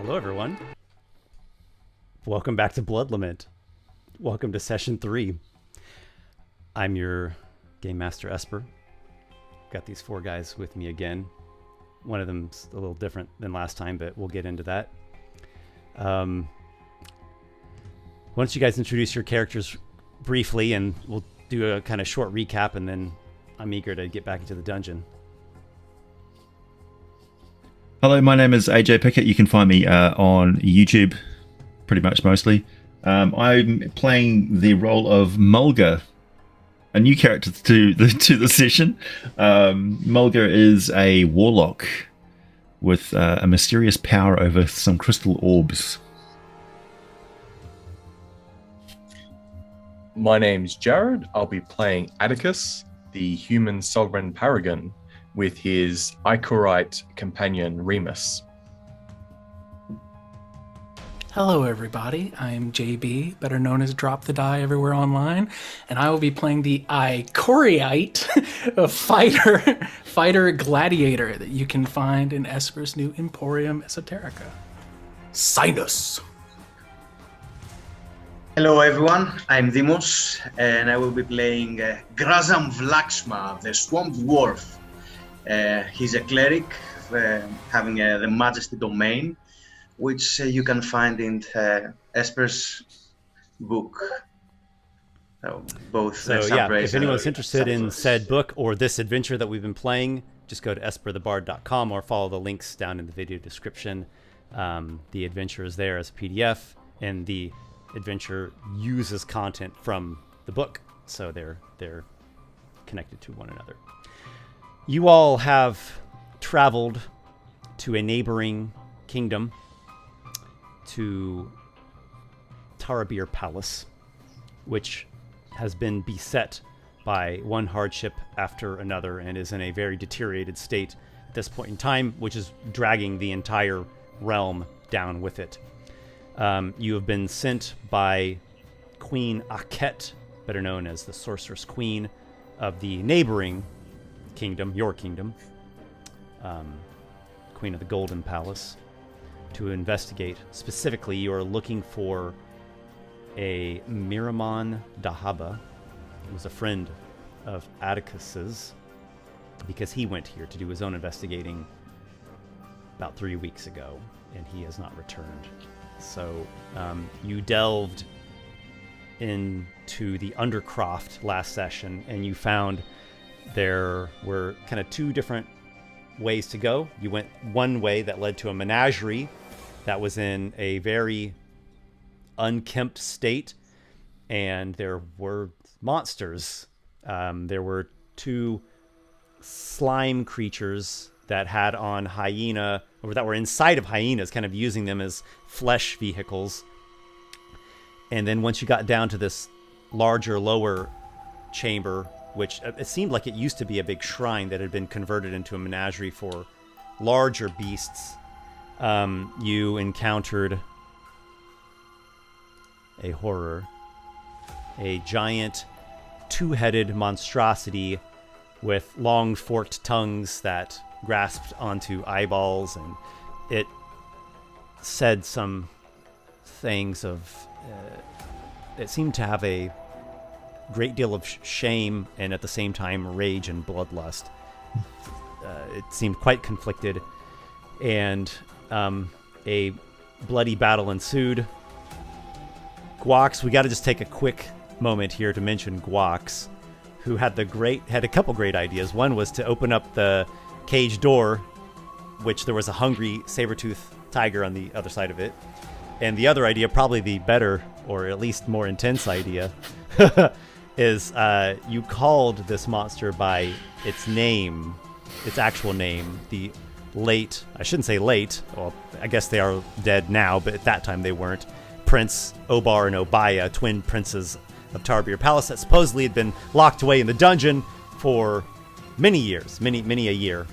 Hello, everyone. Welcome back to Blood Lament. Welcome to Session 3. I'm your Game Master, Esper. Got these four guys with me again. One of them's a little different than last time, but we'll get into that. Why don't you guys introduce your characters briefly, and we'll do a kind of short recap, and then I'm eager to get back into the dungeon. Hello, my name is AJ Pickett. You can find me on YouTube, pretty much mostly. I'm playing the role of Mulga, a new character to the session. Mulga is a Warlock with a mysterious power over some crystal orbs. My name's Jared. I'll be playing Atticus, the human sovereign Paragon, with his Ichoriite companion Remus. Hello everybody, I'm JB, better known as Drop the Die everywhere online, and I will be playing the Ichoriite fighter Gladiator that you can find in Esper's new Emporium Esoterica. Cynus! Hello everyone, I'm Dimos, and I will be playing Grazam Vlaxma, the Swamp Dwarf. He's a cleric, having the Majesty domain, which you can find in Esper's book. If anyone's interested in said book or this adventure that we've been playing, just go to esperthebard.com or follow the links down in the video description. The adventure is there as a PDF, and the adventure uses content from the book, so they're connected to one another. You all have traveled to a neighboring kingdom, to Tarabir Palace, which has been beset by one hardship after another and is in a very deteriorated state at this point in time, which is dragging the entire realm down with it. You have been sent by Queen Pickett, better known as the Sorceress Queen of the neighboring kingdom, your kingdom, Queen of the Golden Palace, to investigate. Specifically, you are looking for a Miramon Dahaba, who was a friend of Atticus's, because he went here to do his own investigating about 3 weeks ago, and he has not returned. So you delved into the Undercroft last session, and you found there were kind of two different ways to go. You went one way that led to a menagerie that was in a very unkempt state, and there were monsters. There were two slime creatures that had on hyena, or that were inside of hyenas, kind of using them as flesh vehicles. And then once you got down to this larger, lower chamber, which it seemed like it used to be a big shrine that had been converted into a menagerie for larger beasts, you encountered a horror. A giant, two-headed monstrosity with long forked tongues that grasped onto eyeballs, and it said some things of it seemed to have a great deal of shame and at the same time rage and bloodlust. It seemed quite conflicted, and a bloody battle ensued. Gwax, we got to just take a quick moment here to mention Gwax, who had a couple great ideas. One was to open up the cage door, which there was a hungry saber-toothed tiger on the other side of it. And the other idea, probably the better or at least more intense idea, is you called this monster by its name, its actual name, the late, I shouldn't say late, well, I guess they are dead now, but at that time they weren't, Prince Obar and Obaya, twin princes of Tarbir Palace that supposedly had been locked away in the dungeon for many years, many a year.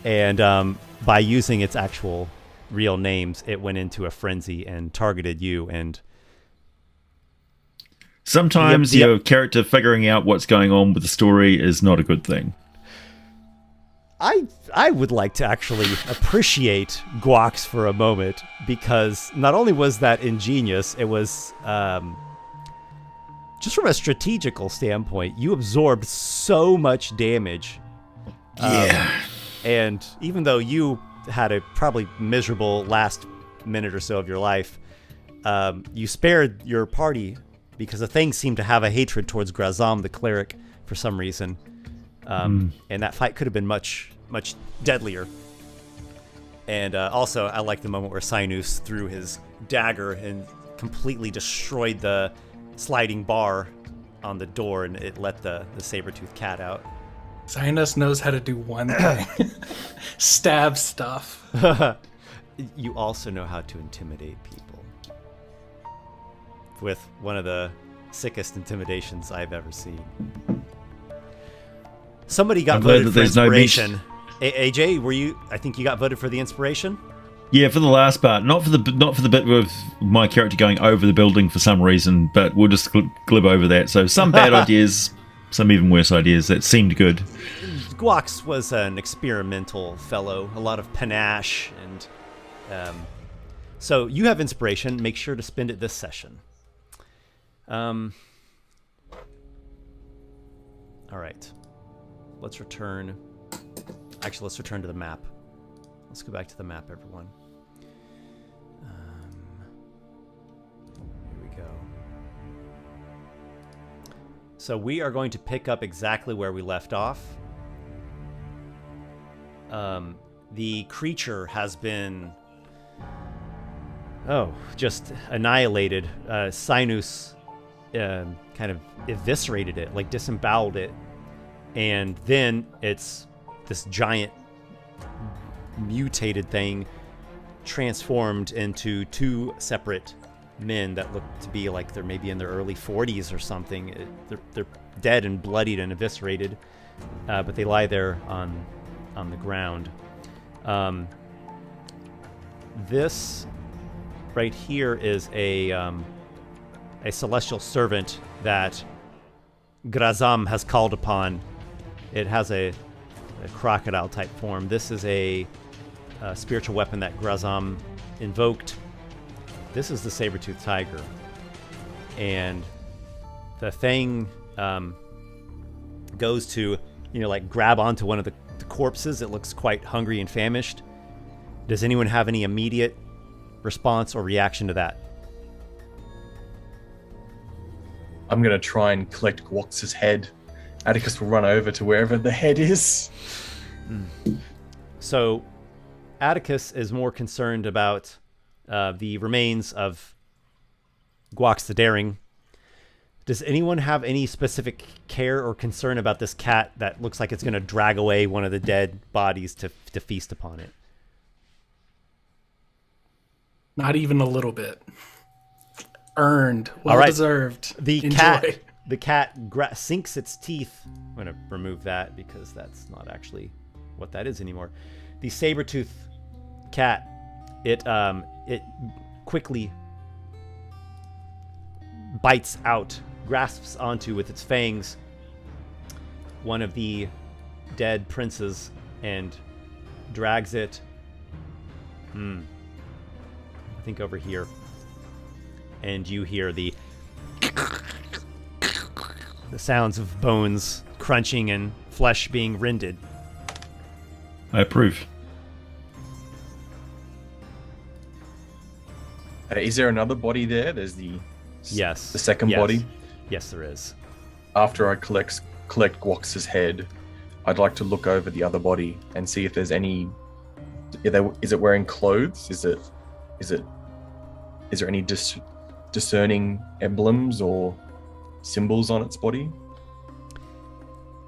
And by using its actual real names, it went into a frenzy and targeted you. And sometimes your character figuring out what's going on with the story is not a good thing. I would like to actually appreciate Gwax for a moment, because not only was that ingenious, it was just from a strategical standpoint, you absorbed so much damage. And even though you had a probably miserable last minute or so of your life, you spared your party because the thing seemed to have a hatred towards Grazam, the cleric, for some reason. And that fight could have been much deadlier. And also, I like the moment where Cynus threw his dagger and completely destroyed the sliding bar on the door, and it let the saber-toothed cat out. Cynus knows how to do one thing. Stab stuff. You also know how to intimidate people. With one of the sickest intimidations I've ever seen. Somebody got voted for inspiration. AJ, were you? I think you got voted for the inspiration. Yeah, for the last part, not for the bit with my character going over the building for some reason, but we'll just glib over that. So some bad ideas, some even worse ideas that seemed good. Gwax was an experimental fellow, a lot of panache, and so you have inspiration. Make sure to spend it this session. All right. Let's return. Actually, let's return to the map. Let's go back to the map, everyone. Here we go. So we are going to pick up exactly where we left off. The creature has been, just annihilated. Cynus kind of eviscerated it, like disemboweled it. And then it's this giant mutated thing transformed into two separate men that look to be like they're maybe in their early 40s or something. They're dead and bloodied and eviscerated, but they lie there on the ground. This right here is a celestial servant that Grazam has called upon. It has a crocodile type form. This is a spiritual weapon that Grazam invoked. This is the saber-toothed tiger. And the thing goes to, like grab onto one of the corpses. It looks quite hungry and famished. Does anyone have any immediate response or reaction to that? I'm going to try and collect Gwax's head. Atticus will run over to wherever the head is. So Atticus is more concerned about the remains of Gwax the Daring. Does anyone have any specific care or concern about this cat that looks like it's going to drag away one of the dead bodies to feast upon it? Not even a little bit. Earned. Well All right. deserved. The cat sinks its teeth. I'm going to remove that because that's not actually what that is anymore. The saber-toothed cat, it quickly bites out, grasps onto with its fangs one of the dead princes and drags it. I think over here. And you hear the sounds of bones crunching and flesh being rended. I approve. Is there another body there? There's the Yes. second Yes. body. Yes, there is. After I collect Gwox's head, I'd like to look over the other body and see if there's any. Is it wearing clothes? Is there any discerning emblems or symbols on its body?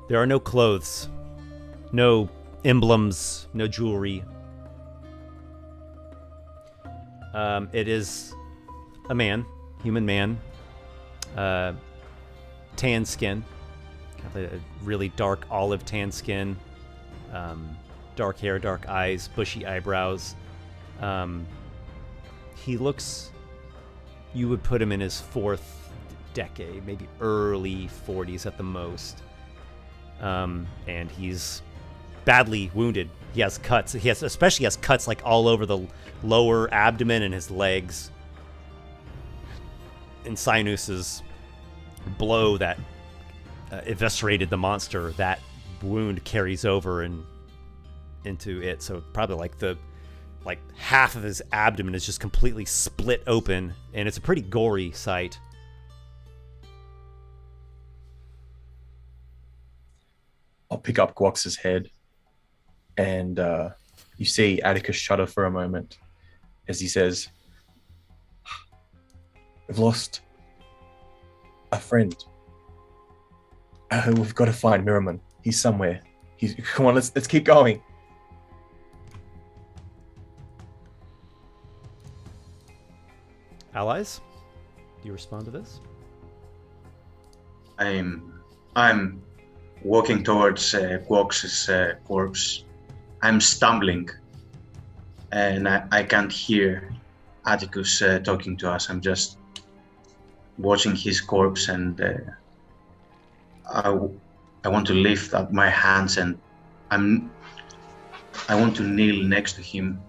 There are no clothes, no emblems, no jewelry. It is a man, human man, tan skin, got a really dark olive tan skin, dark hair, dark eyes, bushy eyebrows. He looks, you would put him in his 4th decade, maybe early 40s at the most. And he's badly wounded. He has cuts. He especially has cuts like all over the lower abdomen and his legs. And Cynus's blow that eviscerated the monster, that wound carries over and into it. So probably like half of his abdomen is just completely split open, and it's a pretty gory sight. I'll pick up Gwox's head, and you see Atticus shudder for a moment as he says, "We've lost a friend. We've got to find Miraman. He's somewhere. Come on, let's keep going." Allies, do you respond to this? I'm walking towards Gwox's corpse. I'm stumbling, and I can't hear Atticus talking to us. I'm just watching his corpse, and I want to lift up my hands, and I want to kneel next to him,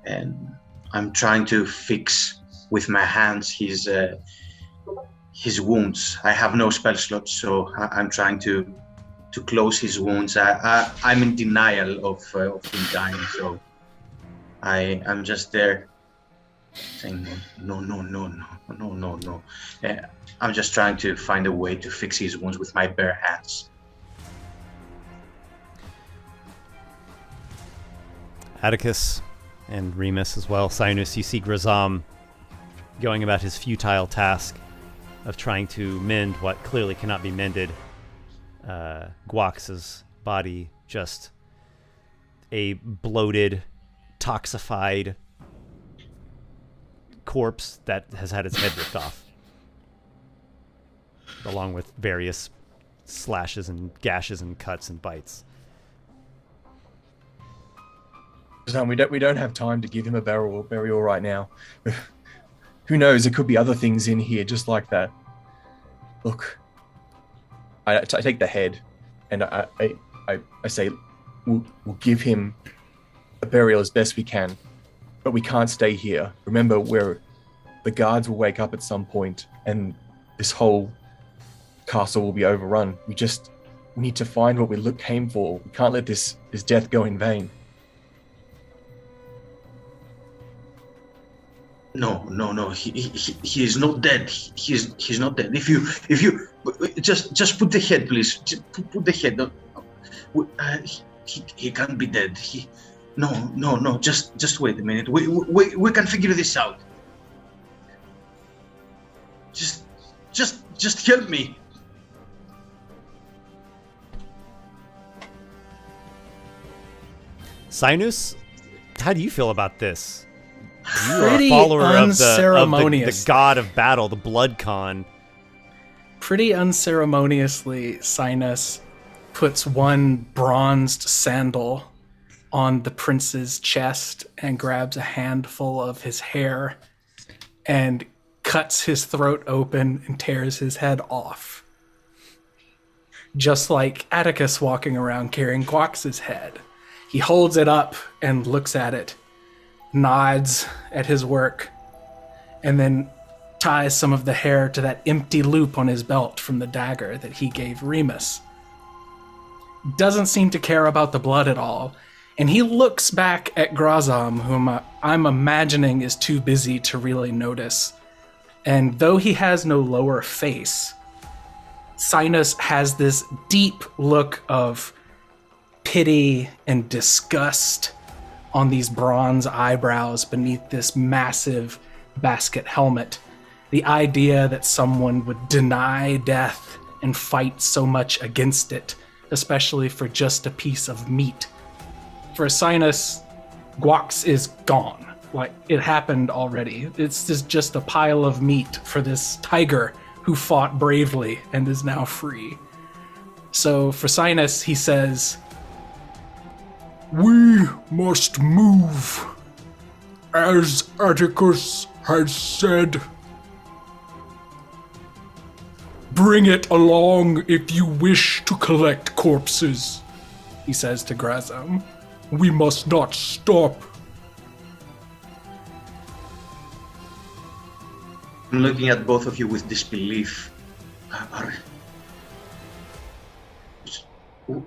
and I'm trying to fix with my hands his wounds. I have no spell slots, so I'm trying to close his wounds. I'm in denial of him dying, so I'm just there saying no. I'm just trying to find a way to fix his wounds with my bare hands. Atticus and Remus as well. Cynus, you see Grazam going about his futile task of trying to mend what clearly cannot be mended. Gwox's body, just a bloated, toxified corpse that has had its head ripped off, along with various slashes and gashes and cuts and bites. We don't have time to give him a burial right now. Who knows? There could be other things in here just like that. Look, I take the head, and I say, we'll give him a burial as best we can, but we can't stay here. Remember, the guards will wake up at some point, and this whole castle will be overrun. We need to find what we came for. We can't let this death go in vain. No. He is not dead. He's not dead. If you just put the head, please. Just put the head. He can't be dead. No. Just wait a minute. We can figure this out. Just help me. Cynus, how do you feel about this? You are a Pretty follower of unceremonious. the god of battle, the Blood Khan. Pretty unceremoniously, Cynus puts one bronzed sandal on the prince's chest and grabs a handful of his hair and cuts his throat open and tears his head off. just like Atticus walking around carrying Quox's head. He holds it up and looks at it, nods at his work, and then ties some of the hair to that empty loop on his belt from the dagger that he gave Remus. Doesn't seem to care about the blood at all, and he looks back at Grazam, whom I'm imagining is too busy to really notice. And though he has no lower face, Cynus has this deep look of pity and disgust on these bronze eyebrows beneath this massive basket helmet. The idea that someone would deny death and fight so much against it, especially for just a piece of meat. For Cynus, Guax is gone. Like, it happened already. It's just a pile of meat for this tiger who fought bravely and is now free. So for Cynus, he says, "We must move, as Atticus has said. Bring it along if you wish to collect corpses," he says to Grazam. "We must not stop." I'm looking at both of you with disbelief.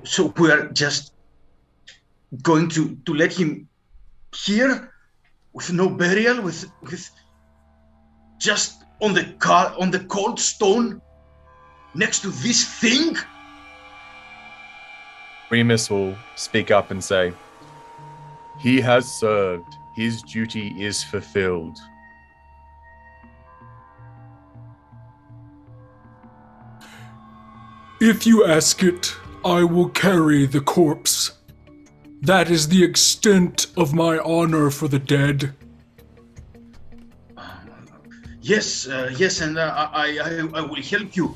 So we're just going to let him here with no burial, with just on the cold stone next to this thing? Remus will speak up and say, "He has served. His duty is fulfilled." "If you ask it, I will carry the corpse. That is the extent of my honor for the dead." Yes, and I will help you.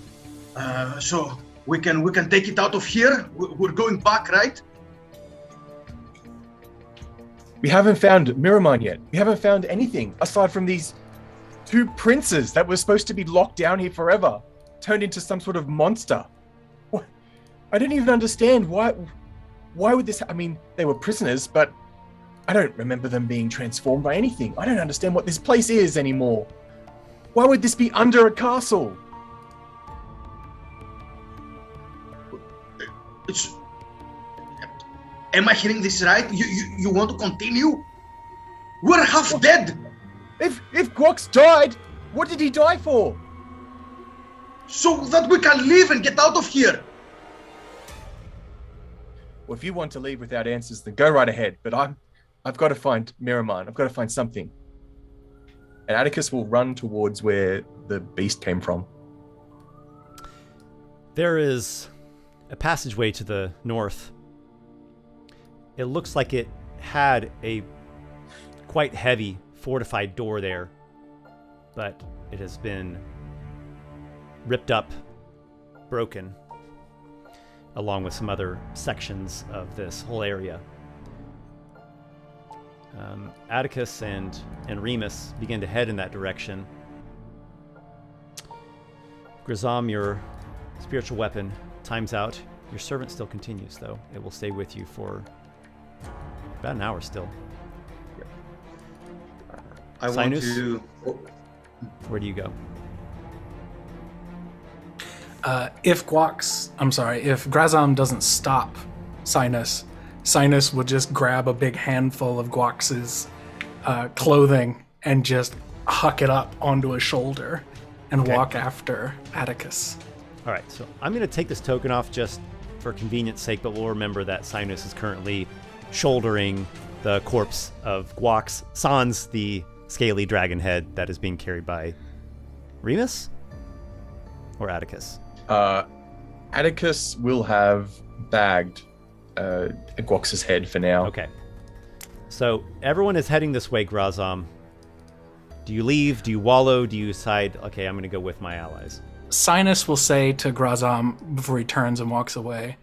So we can take it out of here. We're going back, right? We haven't found Miramon yet. We haven't found anything aside from these two princes that were supposed to be locked down here forever, turned into some sort of monster. What? I don't even understand why would this? I mean, they were prisoners, but I don't remember them being transformed by anything. I don't understand what this place is anymore. Why would this be under a castle? Am I hearing this right? You want to continue? We're half dead. If Guax died, what did he die for? So that we can leave and get out of here. Well, if you want to leave without answers, then go right ahead. But I've got to find Miramon. I've got to find something. And Atticus will run towards where the beast came from. There is a passageway to the north. It looks like it had a quite heavy fortified door there, but it has been ripped up, broken, along with some other sections of this whole area. Atticus and Remus begin to head in that direction. Grazam, your spiritual weapon times out. Your servant still continues, though. It will stay with you for about an hour still. I Cynus? want to... Where do you go? If Grazam doesn't stop Cynus would just grab a big handful of Guax's clothing and just huck it up onto his shoulder and walk after Atticus. All right, so I'm going to take this token off just for convenience sake, but we'll remember that Cynus is currently shouldering the corpse of Guax Sans, the scaly dragon head that is being carried by Remus or Atticus. Atticus will have bagged Guax's head for now. Okay. So everyone is heading this way, Grazam. Do you leave? Do you wallow? Do you decide, okay, I'm going to go with my allies? Cynus will say to Grazam before he turns and walks away,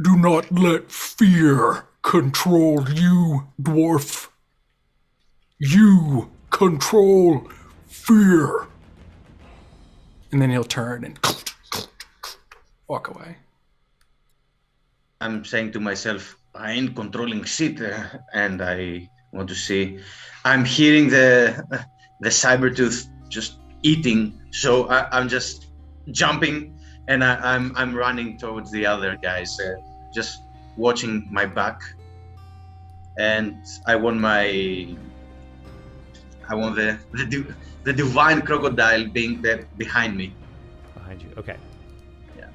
"Do not let fear control you, dwarf. You control fear." and then he'll turn and walk away. I'm saying to myself, I ain't controlling shit, and I want to see. I'm hearing the Cybertooth just eating, so I'm just jumping, and I'm running towards the other guys, just watching my back, and I want the divine crocodile being there behind me. Behind you. Okay. Yeah.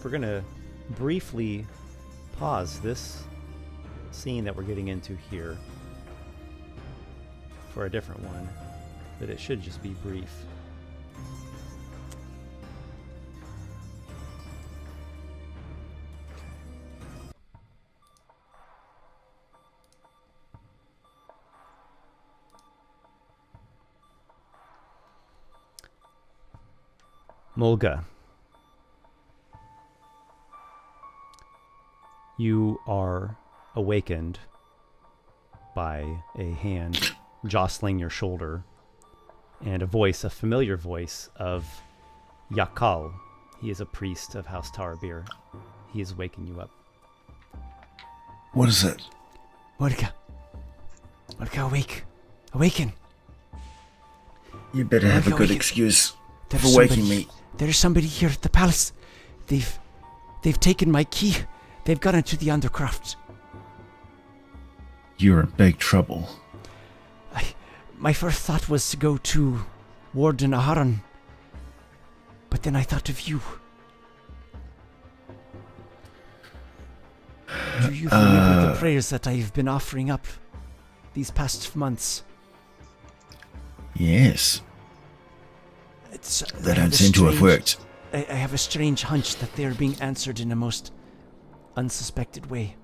We're gonna briefly pause this scene that we're getting into here for a different one, but it should just be brief. Mulga, you are awakened by a hand jostling your shoulder and a voice, a familiar voice of Yakal. He is a priest of House Tarabir. He is waking you up. What is it? Mulga, awake. Awaken. You better have a good Mulga, excuse There's for waking me. There's somebody here at the palace. They've taken my key. They've gone into the undercroft. You're in big trouble. My first thought was to go to Warden Aharon, but then I thought of you. Do you remember the prayers that I've been offering up these past months? Yes. They I have don't a seem to have strange- worked. I have a strange hunch that they're being answered in a most unsuspected way.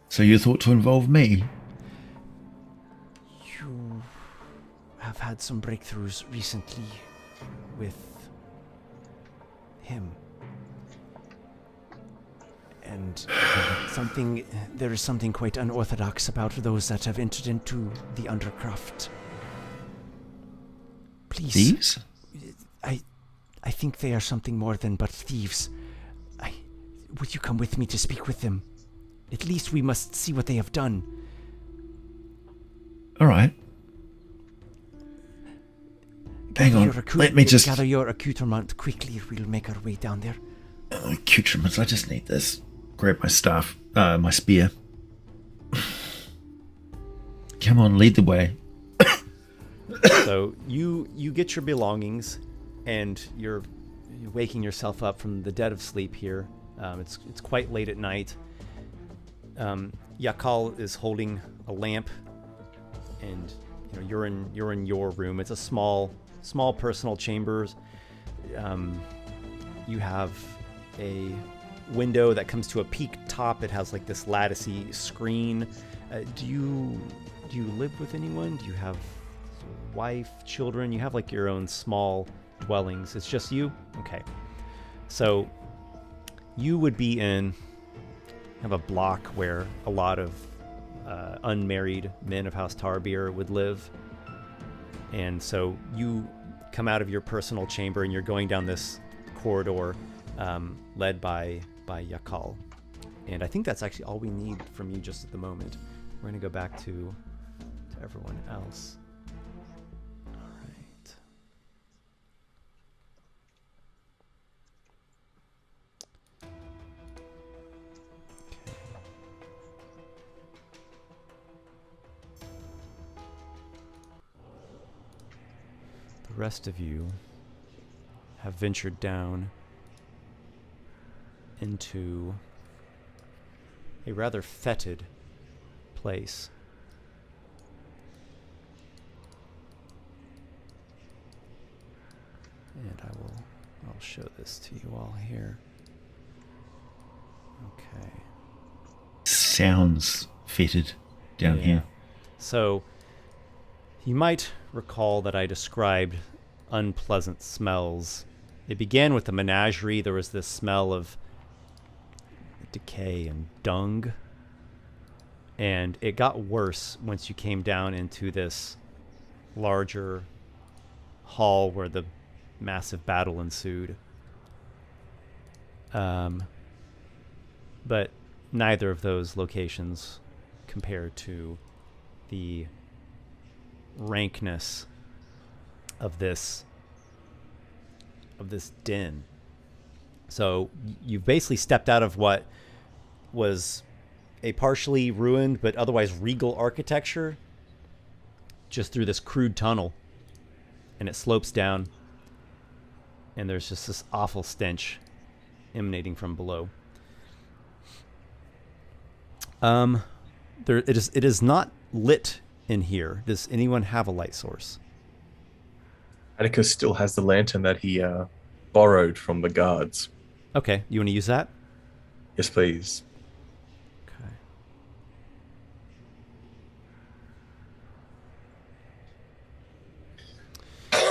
So you thought to involve me? You have had some breakthroughs recently with him. And there is something quite unorthodox about those that have entered into the undercroft. Please. Thieves? I think they are something more than but thieves. Would you come with me to speak with them? At least we must see what they have done. All right. Hang on. Let me just... Gather your accoutrement quickly. We'll make our way down there. Accoutrements. I just need this. Grab my staff. My spear. Come on, lead the way. So you get your belongings, and you're waking yourself up from the dead of sleep here. It's quite late at night. Yakal is holding a lamp, and you're in your room. It's a small personal chambers. You have a window that comes to a peak top. It has like this latticey screen. Do you live with anyone? Do you have wife, children? You have like your own small dwellings. It's just you? Okay. So you would be in kind of a block where a lot of unmarried men of House Tarabir would live. And so you come out of your personal chamber and you're going down this corridor led by Yakal. And I think that's actually all we need from you just at the moment. We're going to go back to everyone else. All right. The rest of you have ventured down into a rather fetid place. And I'll show this to you all here. Okay. Sounds fetid down here. So you might recall that I described unpleasant smells. It began with the menagerie. There was this smell of decay and dung. And it got worse once you came down into this larger hall where the massive battle ensued. But neither of those locations compare to the rankness of this den. So you've basically stepped out of what was a partially ruined but otherwise regal architecture just through this crude tunnel, and it slopes down, and there's just this awful stench emanating from below. It is not lit in here. Does anyone have a light source? Atticus still has the lantern that he borrowed from the guards. Okay, you want to use that? Yes, please.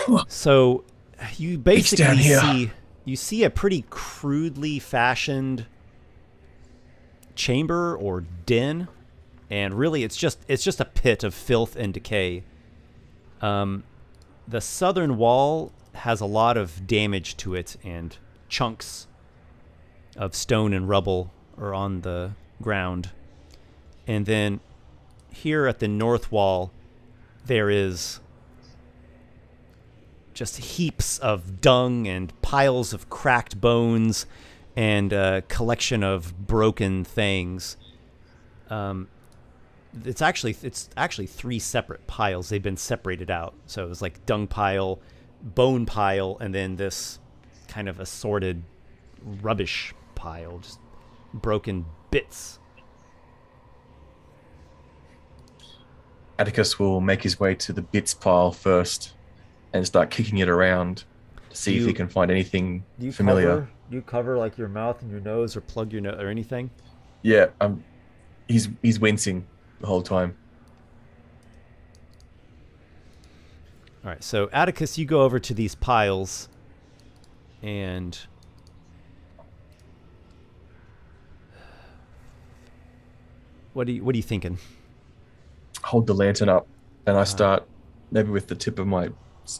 Okay. So you basically here. see a pretty crudely fashioned chamber or den, and really it's just a pit of filth and decay. The southern wall has a lot of damage to it, and chunks of stone and rubble are on the ground. And then here at the north wall, there is just heaps of dung and piles of cracked bones and a collection of broken things. It's actually three separate piles. They've been separated out. So it was like dung pile, bone pile, and then this kind of assorted rubbish pile, just broken bits. Atticus will make his way to the bits pile first and start kicking it around to see if he can find anything familiar. Do you cover like your mouth and your nose, or plug your nose or anything? Yeah, he's wincing the whole time. All right, so Atticus, you go over to these piles, and what are you thinking? Hold the lantern up, and I start maybe with the tip of my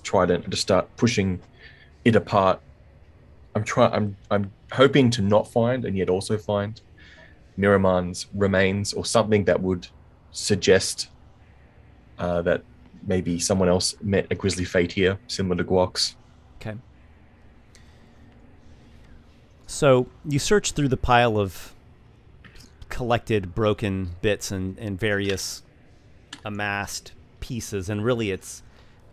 trident and just start pushing it apart. I'm hoping to not find, and yet also find, Miraman's remains or something that would suggest that maybe someone else met a grisly fate here, similar to Guok's. Okay. So you search through the pile of collected broken bits and various amassed pieces, and really it's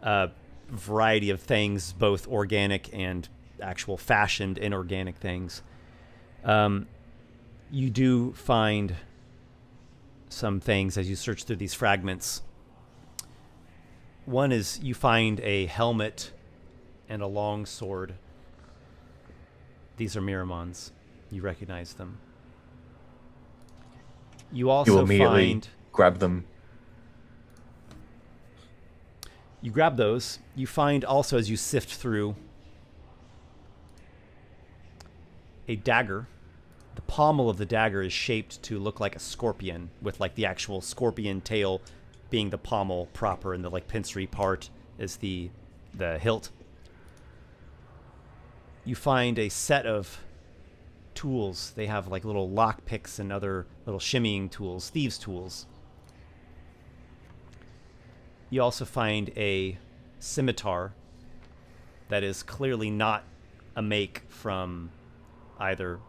a variety of things, both organic and actual fashioned inorganic things. You do find some things as you search through these fragments. One is you find a helmet and a long sword. These are Miramon's. You recognize them. You also immediately grab them. You grab those. You find also, as you sift through, a dagger. The pommel of the dagger is shaped to look like a scorpion, with like the actual scorpion tail being the pommel proper, and the like pincery part is the hilt. You find a set of tools. They have like little lock picks and other little shimmying tools, thieves' tools. You also find a scimitar that is clearly not a make from either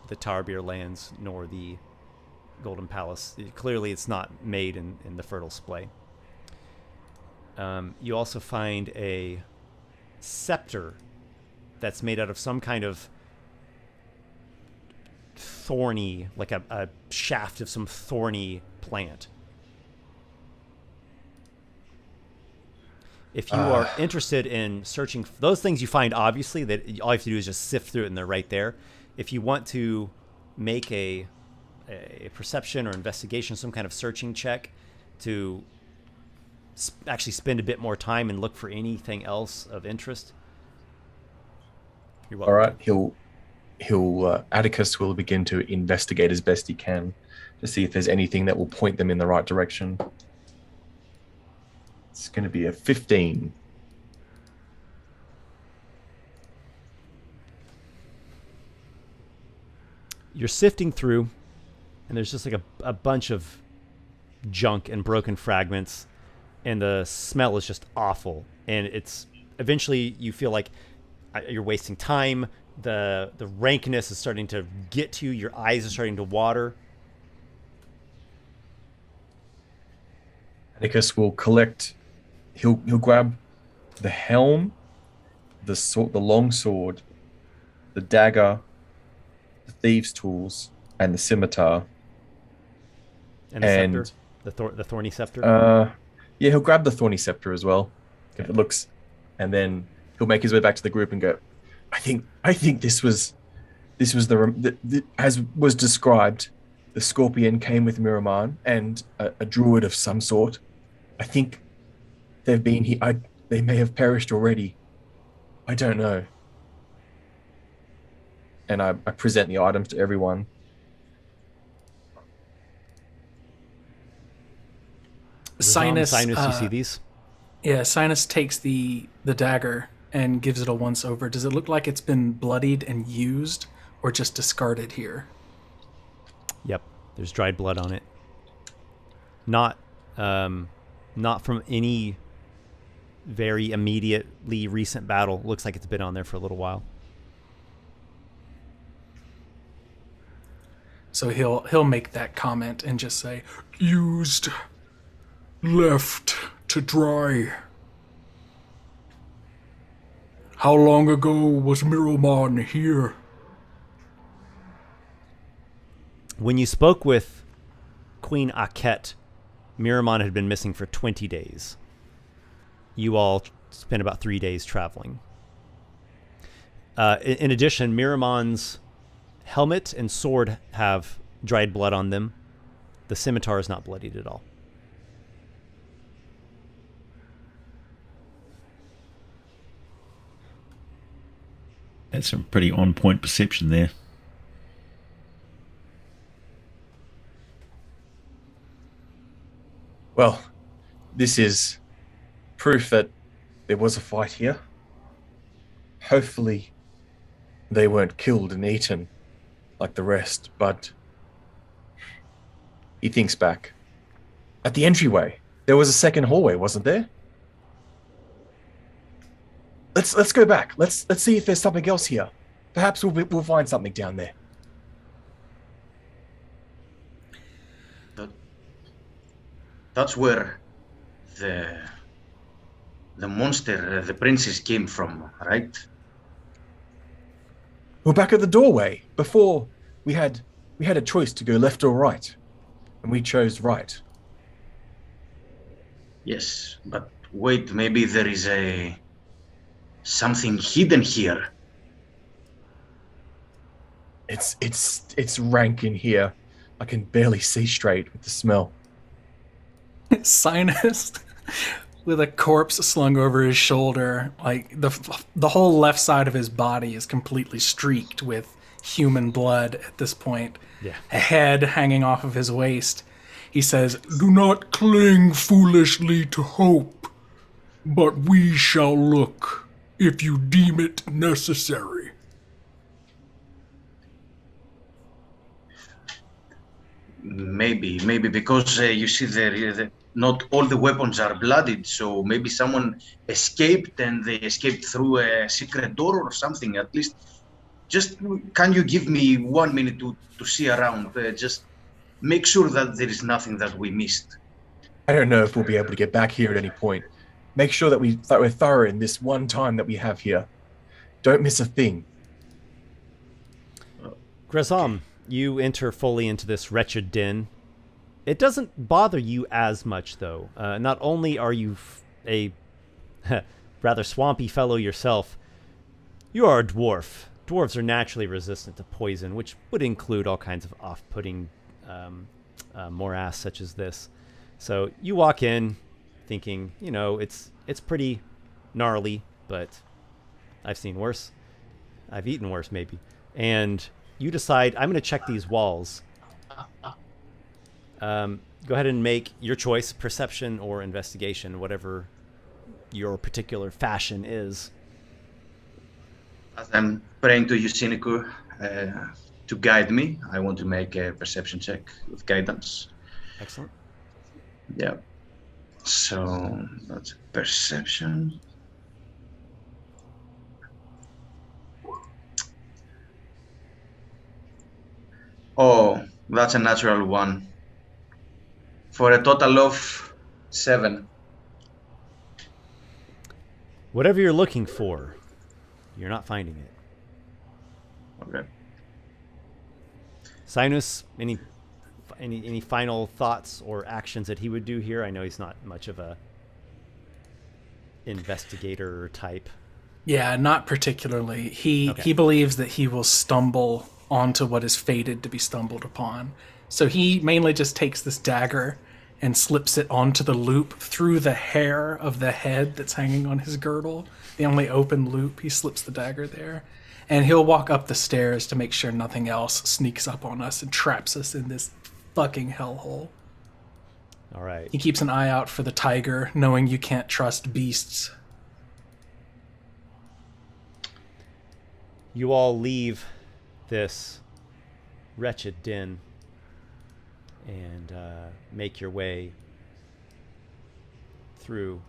the Tarbeer lands nor the Golden Palace. Clearly it's not made in the Fertile Splay. You also find a scepter that's made out of some kind of thorny, like a shaft of some thorny plant. If you are interested in searching those things, you find obviously that all you have to do is just sift through it and they're right there. If you want to make a perception or investigation, some kind of searching check to actually spend a bit more time and look for anything else of interest, you're welcome. All right, Atticus will begin to investigate as best he can to see if there's anything that will point them in the right direction. It's going to be a 15. you're sifting through, and there's just like a bunch of junk and broken fragments, and the smell is just awful. And it's eventually you feel like you're wasting time. The rankness is starting to get to you. Your eyes are starting to water. Atticus will collect. He'll grab the helm, the long sword, the dagger, the thieves' tools, and the scimitar. And the scepter, the thorny scepter. Yeah, he'll grab the thorny scepter as well. If it looks, and then he'll make his way back to the group and go, I think this was the as was described. The scorpion came with Miraman and a druid of some sort. I think they've been here. They may have perished already. I don't know. And I present the items to everyone. Cynus, you see these? Yeah, Cynus takes the dagger and gives it a once over. Does it look like it's been bloodied and used, or just discarded here? Yep, there's dried blood on it. Not from any very immediately recent battle. Looks like it's been on there for a little while. So he'll make that comment and just say, Used. Left to dry. How long ago was Miraman here? When you spoke with Queen Aket, Miraman had been missing for 20 days. You all spent about 3 days traveling. In addition, Miraman's helmet and sword have dried blood on them. The scimitar is not bloodied at all. That's some pretty on-point perception there. Well, this is proof that there was a fight here. Hopefully, they weren't killed and eaten like the rest, but he thinks back. At the entryway, there was a second hallway, wasn't there? Let's go back. Let's see if there's something else here. Perhaps we'll find something down there. That's where the monster, the princess, came from, right? We're back at the doorway. Before we had a choice to go left or right, and we chose right. Yes, but wait, maybe there is something hidden here. It's rank in here. I can barely see straight with the smell. Cynus, with a corpse slung over his shoulder, like the whole left side of his body is completely streaked with human blood at this point. Yeah. A head hanging off of his waist. He says, Do not cling foolishly to hope, but we shall look if you deem it necessary. Maybe because you see, not all the weapons are blooded, so maybe someone escaped and they escaped through a secret door or something. At least, just can you give me 1 minute to see around? Just make sure that there is nothing that we missed. I don't know if we'll be able to get back here at any point. Make sure that we're thorough in this one time that we have here. Don't miss a thing. Grazam, you enter fully into this wretched den. It doesn't bother you as much, though. Not only are you a rather swampy fellow yourself, you are a dwarf. Dwarves are naturally resistant to poison, which would include all kinds of off-putting morass such as this. So you walk in thinking, it's pretty gnarly, but I've seen worse. I've eaten worse, maybe. And you decide, I'm going to check these walls. Go ahead and make your choice, perception or investigation, whatever your particular fashion is. As I'm praying to you, Cynico, to guide me. I want to make a perception check with guidance. Excellent. Yeah. So that's perception. Oh, that's a natural one. For a total of 7. Whatever you're looking for, you're not finding it. Okay. Cynus, any final thoughts or actions that he would do here? I know he's not much of a investigator type. Yeah, not particularly. He believes that he will stumble onto what is fated to be stumbled upon. So he mainly just takes this dagger and slips it onto the loop through the hair of the head that's hanging on his girdle. The only open loop, he slips the dagger there. And he'll walk up the stairs to make sure nothing else sneaks up on us and traps us in this fucking hellhole. All right. He keeps an eye out for the tiger, knowing you can't trust beasts. You all leave this wretched den and make your way through.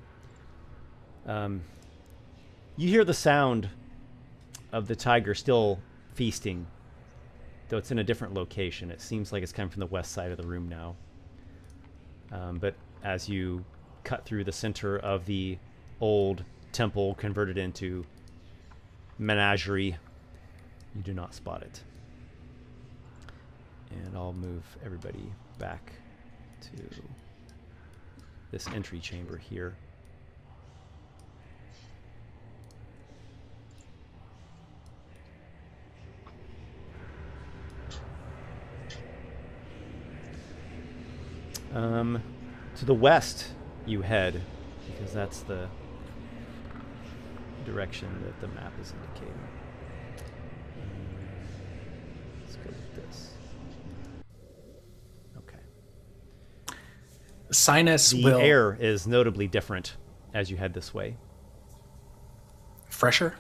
You hear the sound of the tiger still feasting, though it's in a different location. It seems like it's coming from the west side of the room now. But as you cut through the center of the old temple converted into menagerie, you do not spot it. And I'll move everybody back to this entry chamber here. To the west you head, because that's the direction that the map is indicating. Let's go with this. Okay. Cynus The will... air is notably different as you head this way. Fresher?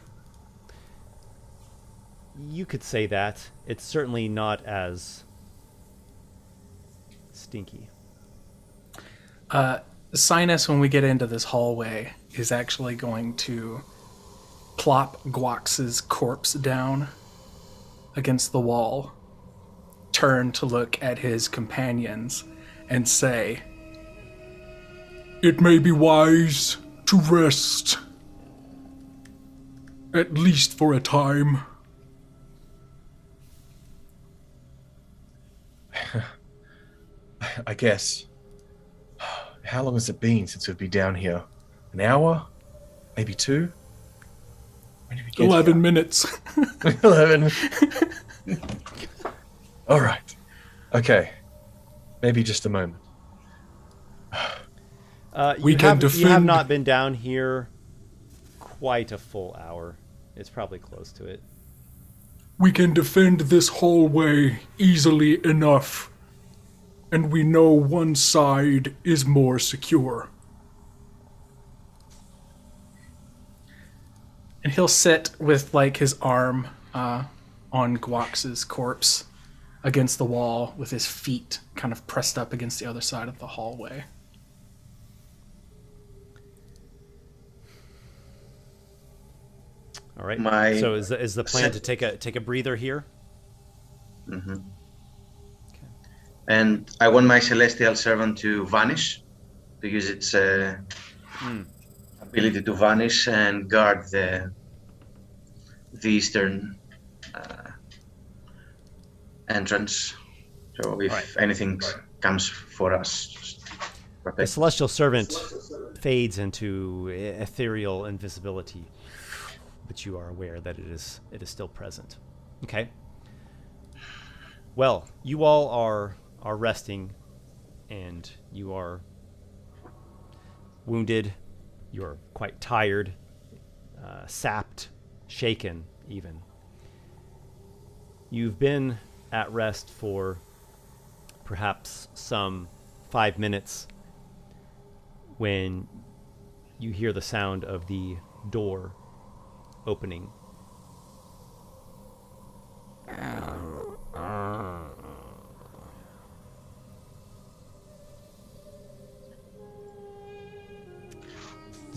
You could say that. It's certainly not as stinky. Cynus, when we get into this hallway, is actually going to plop Gwax's corpse down against the wall, turn to look at his companions, and say, It may be wise to rest, at least for a time. I guess. How long has it been since we've been down here? An hour? Maybe 2? When did we get 11 here? minutes. 11. All right. Okay. Maybe just a moment. We You can have defend- not been down here quite a full hour. It's probably close to it. We can defend this hallway easily enough, and we know one side is more secure. and he'll sit with like his arm on Gwax's corpse against the wall with his feet kind of pressed up against the other side of the hallway. All right. My So is the plan set- to take a breather here? Mm-hmm. And I want my celestial servant to vanish, because it's ability to vanish and guard the eastern entrance. So if anything comes for us, just The protect. celestial servant fades into ethereal invisibility, but you are aware that it is still present. Okay. Well, you all are resting, and you are wounded. You're quite tired, sapped, shaken even. You've been at rest for perhaps some 5 minutes when you hear the sound of the door opening.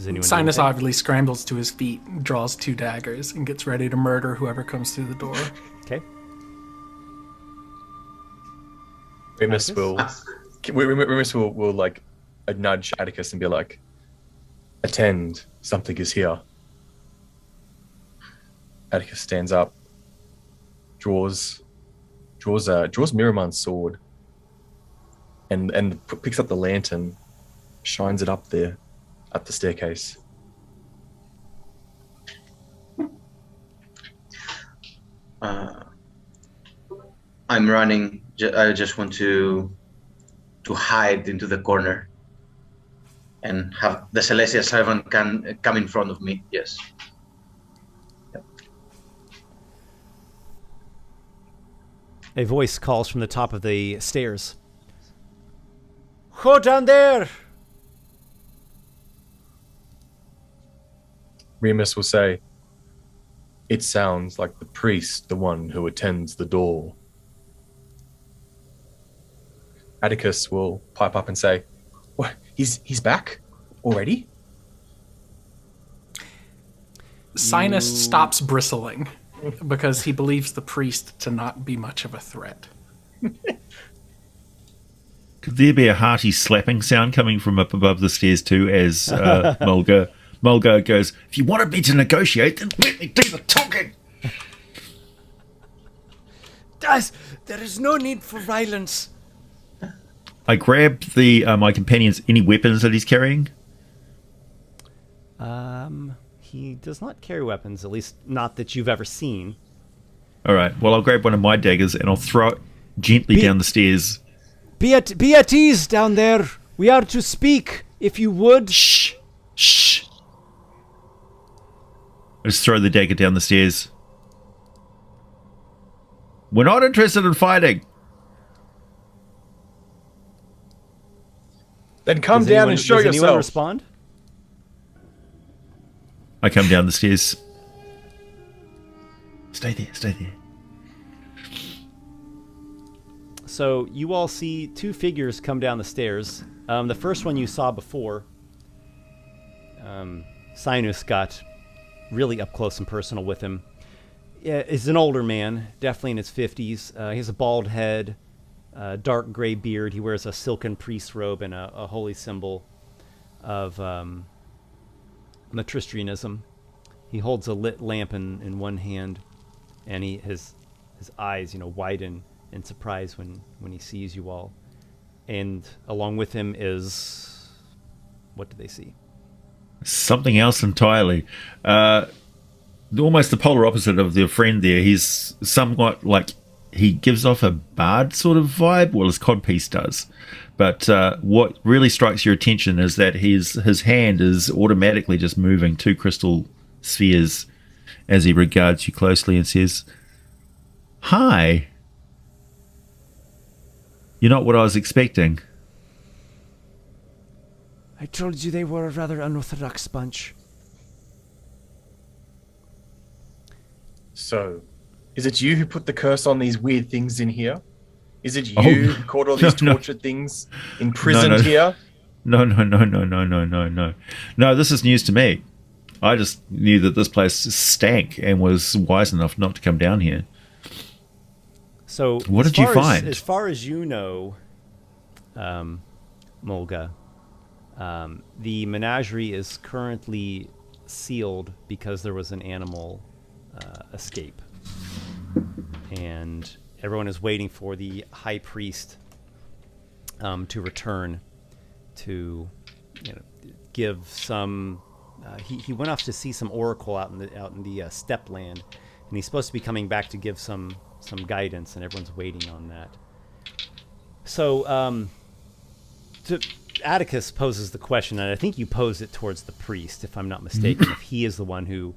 Does anyone? do Cynus anything? obviously scrambles to his feet, draws 2 daggers, and gets ready to murder whoever comes through the door. Okay. Remus will like nudge Atticus and be like, "Attend, something is here." Atticus stands up, draws Miramon's sword, and picks up the lantern, shines it up there, up the staircase. I'm running. I just want to hide into the corner and have the Celestial Servant can come in front of me. Yes. A voice calls from the top of the stairs. Who down there? Remus will say, "It sounds like the priest, the one who attends the door." Atticus will pipe up and say, "What? He's back already?" Cynus stops bristling because he believes the priest to not be much of a threat. Could there be a hearty slapping sound coming from up above the stairs too as Mulga goes, "If you wanted me to negotiate, then let me do the talking." Guys, there is no need for violence. I grab my companion's any weapons that he's carrying. He does not carry weapons, at least not that you've ever seen. All right. Well, I'll grab one of my daggers and I'll throw it gently down the stairs. Be at ease down there. We are to speak, if you would. Shh. Shh. I just throw the dagger down the stairs. We're not interested in fighting. Then come Does down anyone- and show does anyone yourself. respond? I come down the stairs. Stay there. Stay there. So you all see 2 figures come down the stairs. The first one you saw before, Cynus got really up close and personal with him. Is an older man, definitely in his 50s. He has a bald head, dark gray beard. He wears a silken priest robe and a holy symbol of Matristrianism. He holds a lit lamp in one hand, and his eyes, widen in surprise when he sees you all. And along with him is, what do they see? Something else entirely. Almost the polar opposite of their friend there. He's somewhat like, he gives off a bard sort of vibe. Well, his codpiece does. But what really strikes your attention is that his hand is automatically just moving 2 crystal spheres as he regards you closely and says, "Hi. You're not what I was expecting." I told you they were a rather unorthodox bunch. So, is it you who put the curse on these weird things in here? Is it you Oh, who caught all these no. tortured things imprisoned No. here? No. No, this is news to me. I just knew that this place stank and was wise enough not to come down here. So What as did you far as- find? As far as you know, Mulga, the menagerie is currently sealed because there was an animal escape. And everyone is waiting for the high priest to return to give some... He went off to see some oracle out in the steppe land, and he's supposed to be coming back to give some guidance, and everyone's waiting on that. So Atticus poses the question, and I think you pose it towards the priest, if I'm not mistaken, if he is the one who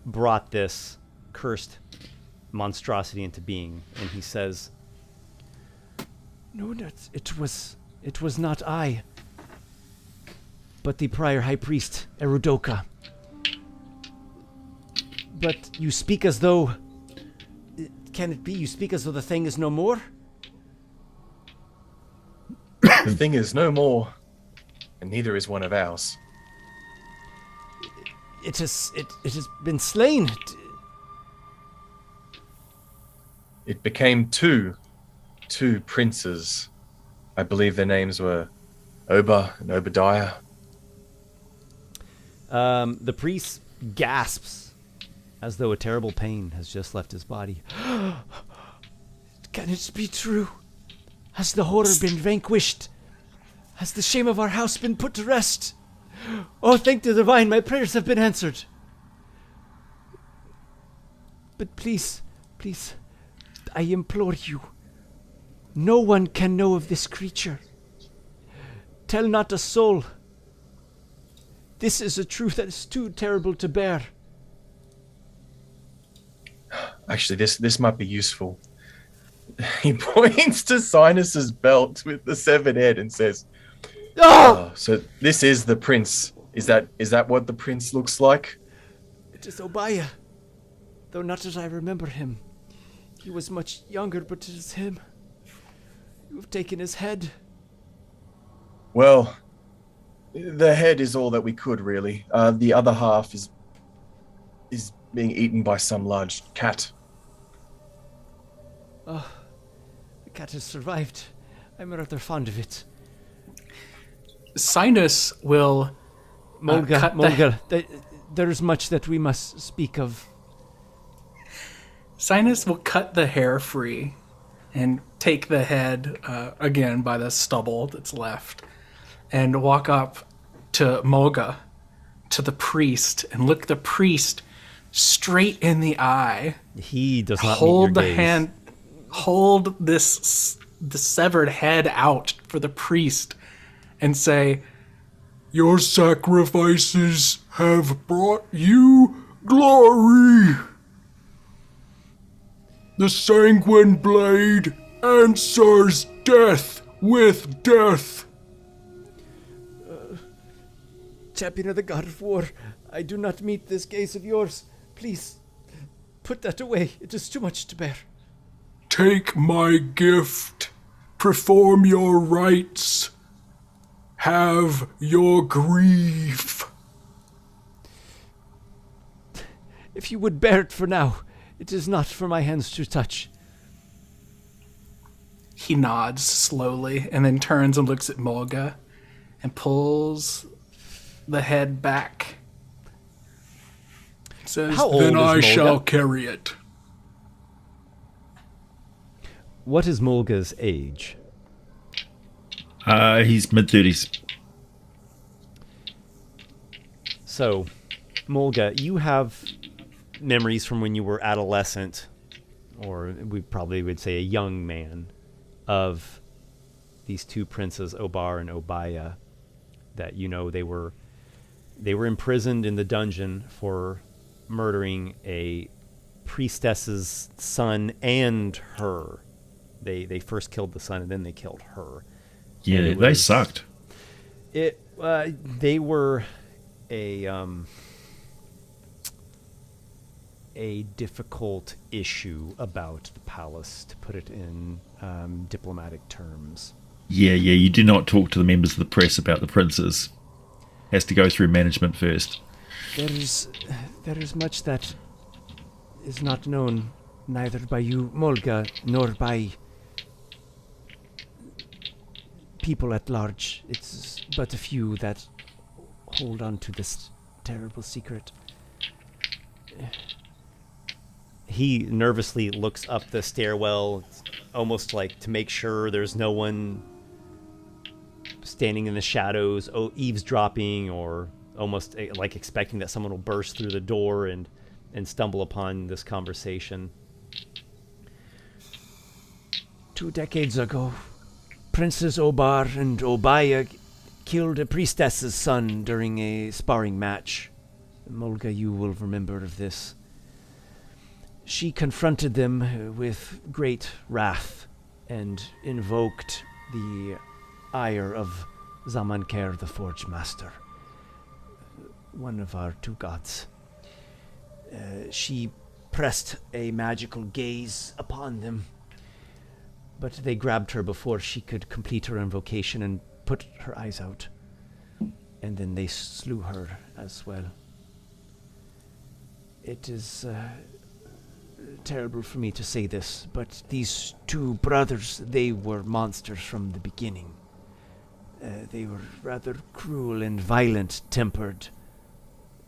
brought this cursed monstrosity into being. And he says, No, it was not I, but the prior high priest, Eridoka. But you speak as though... Can it be you speak as though the thing is no more? The thing is no more, and neither is one of ours. It has been slain. It became two princes. I believe their names were Oba and Obadiah. The priest gasps as though a terrible pain has just left his body. Can it be true? Has the horror been vanquished? Has the shame of our house been put to rest? Oh, thank the divine, my prayers have been answered. But please, I implore you, no one can know of this creature. Tell not a soul. This is a truth that is too terrible to bear. Actually, this might be useful. He points to Cynus's belt with the severed head and says, "Oh, so this is the prince. Is that what the prince looks like?" It is Obadiah, though not as I remember him. He was much younger, but it is him. You have taken his head. Well, the head is all that we could, really. The other half is being eaten by some large cat. Oh, the cat has survived. I'm rather fond of it. Cynus will Mulga, there is much that we must speak of. Cynus will cut the hair free and take the head, again, by the stubble that's left, and walk up to Mulga, to the priest, and look the priest straight in the eye. He does not hold meet the your gaze. hand, hold the severed head out for the priest, and say, Your sacrifices have brought you glory. The sanguine blade answers death with death. Champion of the God of War, I do not meet this gaze of yours. Please, put that away. It is too much to bear. Take my gift. Perform your rites. Have your grief. If you would bear it for now, it is not for my hands to touch. he nods slowly and then turns and looks at Mulga and pulls the head back. Says, How old then is I Mulga? shall carry it. What is Mulga's age? He's mid-30s. So, Mulga, you have memories from when you were adolescent, or we probably would say a young man, of these two princes, Obar and Obadiah, that you know they were imprisoned in the dungeon for murdering a priestess's son and her. They first killed the son and then they killed her. Yeah, they sucked. They were a difficult issue about the palace, to put it in diplomatic terms. Yeah, you do not talk to the members of the press about the princes. Has to go through management first. There is much that is not known, neither by you, Mulga, nor by people at large. It's but a few that hold on to this terrible secret. He nervously looks up the stairwell, almost like to make sure there's no one standing in the shadows, eavesdropping, or almost like expecting that someone will burst through the door and stumble upon this conversation. 2 decades ago, Princes Obar and Obadiah killed a priestess's son during a sparring match. Mulga, you will remember of this. She confronted them with great wrath and invoked the ire of Zamanker, the Forge Master, one of our 2 gods. She pressed a magical gaze upon them, but they grabbed her before she could complete her invocation and put her eyes out. And then they slew her as well. It is terrible for me to say this, but these two brothers, they were monsters from the beginning. They were rather cruel and violent-tempered.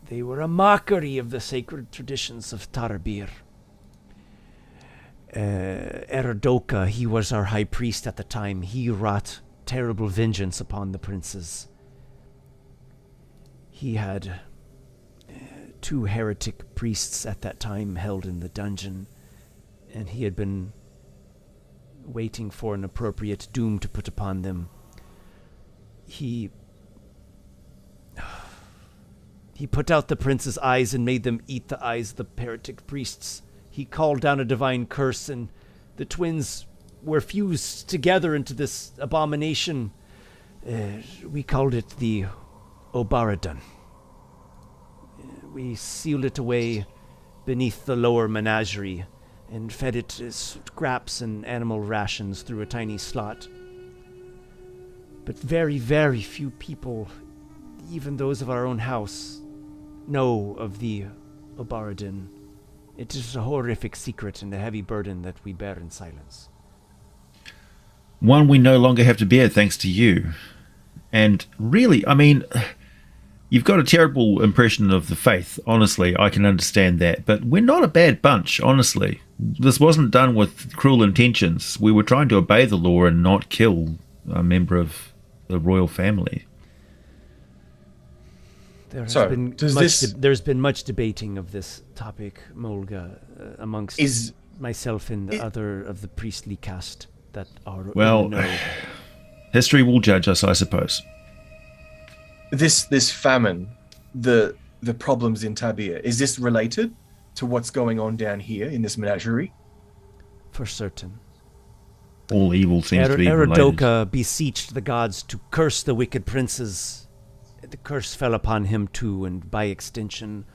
They were a mockery of the sacred traditions of Tarabir. Eridoka, he was our high priest at the time. He wrought terrible vengeance upon the princes. He had 2 heretic priests at that time held in the dungeon, and he had been waiting for an appropriate doom to put upon them. He put out the prince's eyes and made them eat the eyes of the heretic priests. He called down a divine curse, and the twins were fused together into this abomination. We called it the Obaradon. We sealed it away beneath the lower menagerie and fed it scraps and animal rations through a tiny slot. But very, very few people, even those of our own house, know of the Obaradon. It is a horrific secret and a heavy burden that we bear in silence. One we no longer have to bear thanks to you. And really, I mean, you've got a terrible impression of the faith. Honestly, I can understand that. But we're not a bad bunch, honestly. This wasn't done with cruel intentions. We were trying to obey the law and not kill a member of the royal family. There's So, been much debating of this topic, Mulga, amongst myself and the other of the priestly caste that are Well, in the know. history will judge us, I suppose. This famine, the problems in Tabir, is this related to what's going on down here in this menagerie? For certain. All evil seems to be related. Eridoka beseeched the gods to curse the wicked princes. The curse fell upon him too, and by extension,